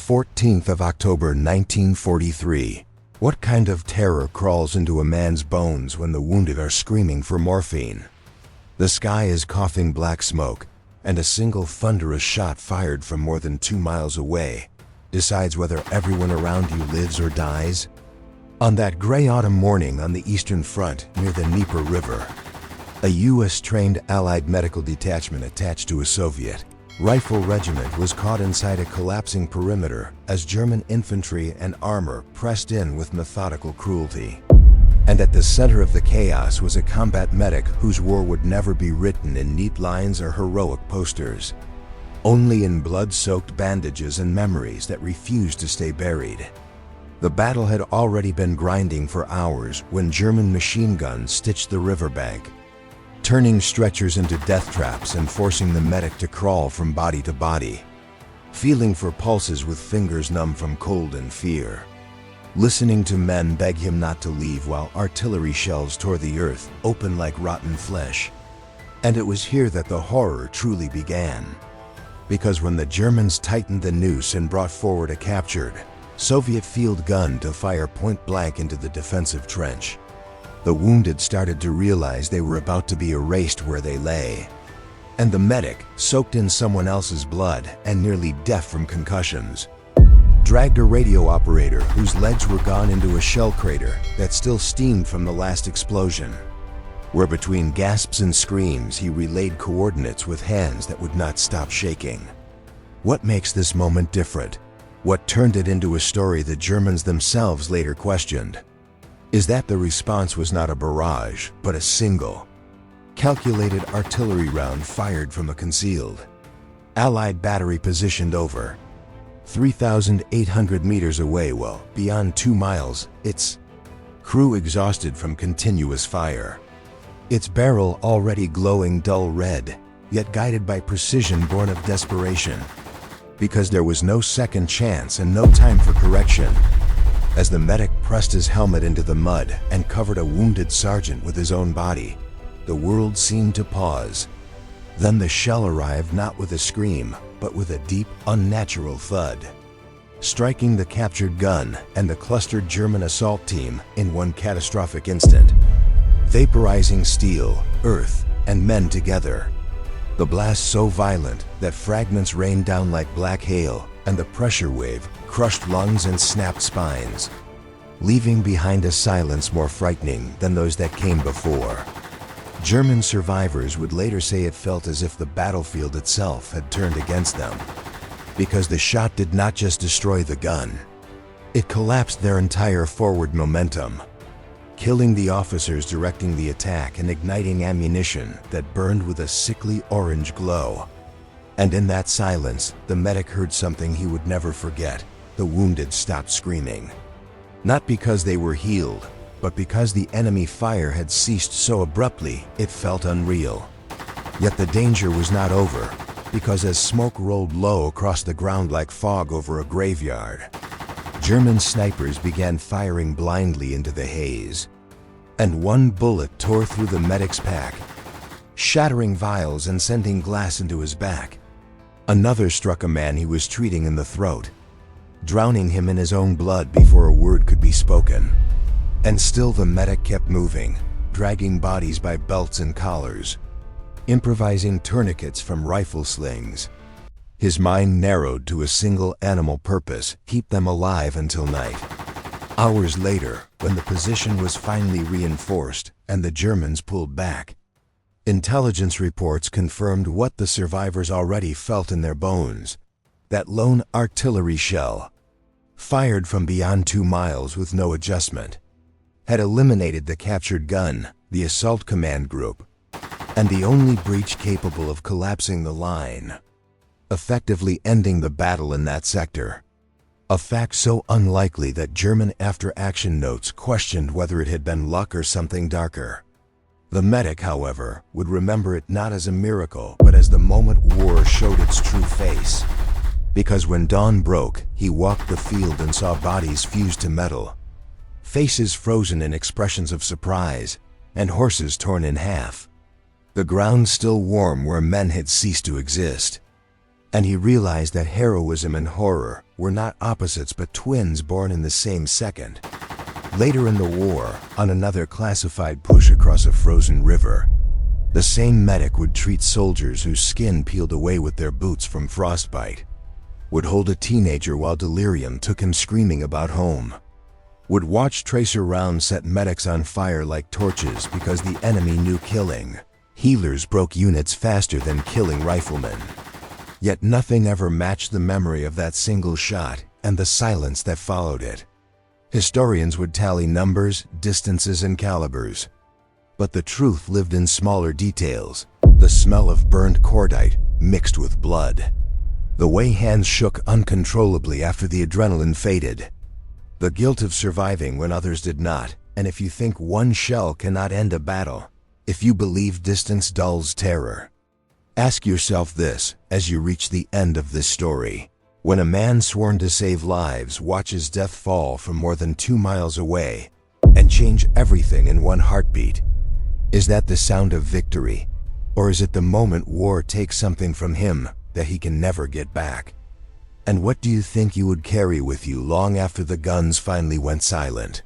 14th of October 1943. What kind of terror crawls into a man's bones when the wounded are screaming for morphine? The sky is coughing black smoke, and a single thunderous shot fired from more than 2 miles away decides whether everyone around you lives or dies. On that gray autumn morning on the Eastern Front near the Dnieper River, a U.S.-trained Allied medical detachment attached to a Soviet rifle regiment was caught inside a collapsing perimeter as German infantry and armor pressed in with methodical cruelty. And at the center of the chaos was a combat medic whose war would never be written in neat lines or heroic posters, only in blood-soaked bandages and memories that refused to stay buried. The battle had already been grinding for hours when German machine guns stitched the riverbank, turning stretchers into death traps and forcing the medic to crawl from body to body, feeling for pulses with fingers numb from cold and fear, listening to men beg him not to leave while artillery shells tore the earth open like rotten flesh. And it was here that the horror truly began, because when the Germans tightened the noose and brought forward a captured Soviet field gun to fire point blank into the defensive trench, the wounded started to realize they were about to be erased where they lay. And the medic, soaked in someone else's blood and nearly deaf from concussions, dragged a radio operator whose legs were gone into a shell crater that still steamed from the last explosion, where between gasps and screams he relayed coordinates with hands that would not stop shaking. What makes this moment different? What turned it into a story the Germans themselves later questioned is that the response was not a barrage, but a single, calculated artillery round fired from a concealed Allied battery positioned over 3,800 meters away, well beyond 2 miles, its crew exhausted from continuous fire, its barrel already glowing dull red, yet guided by precision born of desperation, because there was no second chance and no time for correction. As the medic pressed his helmet into the mud and covered a wounded sergeant with his own body, the world seemed to pause. Then the shell arrived not with a scream, but with a deep, unnatural thud, striking the captured gun and the clustered German assault team in one catastrophic instant, vaporizing steel, earth, and men together. The blast so violent that fragments rained down like black hail, and the pressure wave crushed lungs and snapped spines, leaving behind a silence more frightening than those that came before. German survivors would later say it felt as if the battlefield itself had turned against them, because the shot did not just destroy the gun, it collapsed their entire forward momentum, killing the officers directing the attack and igniting ammunition that burned with a sickly orange glow. And in that silence, the medic heard something he would never forget. The wounded stopped screaming. Not because they were healed, but because the enemy fire had ceased so abruptly it felt unreal. Yet the danger was not over, because as smoke rolled low across the ground like fog over a graveyard, German snipers began firing blindly into the haze. And one bullet tore through the medic's pack, shattering vials and sending glass into his back. Another struck a man he was treating in the throat, drowning him in his own blood before a word could be spoken. And still the medic kept moving, dragging bodies by belts and collars, improvising tourniquets from rifle slings. His mind narrowed to a single animal purpose: keep them alive until night. Hours later, when the position was finally reinforced and the Germans pulled back, intelligence reports confirmed what the survivors already felt in their bones. That lone artillery shell, fired from beyond 2 miles with no adjustment, had eliminated the captured gun, the assault command group, and the only breach capable of collapsing the line, effectively ending the battle in that sector. A fact so unlikely that German after-action notes questioned whether it had been luck or something darker. The medic, however, would remember it not as a miracle, but as the moment war showed its true face. Because when dawn broke, he walked the field and saw bodies fused to metal, faces frozen in expressions of surprise, and horses torn in half. The ground still warm where men had ceased to exist. And he realized that heroism and horror were not opposites but twins born in the same second. Later in the war, on another classified push across a frozen river, the same medic would treat soldiers whose skin peeled away with their boots from frostbite, would hold a teenager while delirium took him screaming about home, would watch tracer rounds set medics on fire like torches because the enemy knew killing healers broke units faster than killing riflemen. Yet nothing ever matched the memory of that single shot and the silence that followed it. Historians would tally numbers, distances, and calibers, but the truth lived in smaller details: the smell of burned cordite mixed with blood, the way hands shook uncontrollably after the adrenaline faded, the guilt of surviving when others did not. And if you think one shell cannot end a battle, if you believe distance dulls terror, ask yourself this as you reach the end of this story. When a man sworn to save lives watches death fall from more than 2 miles away and change everything in one heartbeat, is that the sound of victory? Or is it the moment war takes something from him that he can never get back? And what do you think you would carry with you long after the guns finally went silent?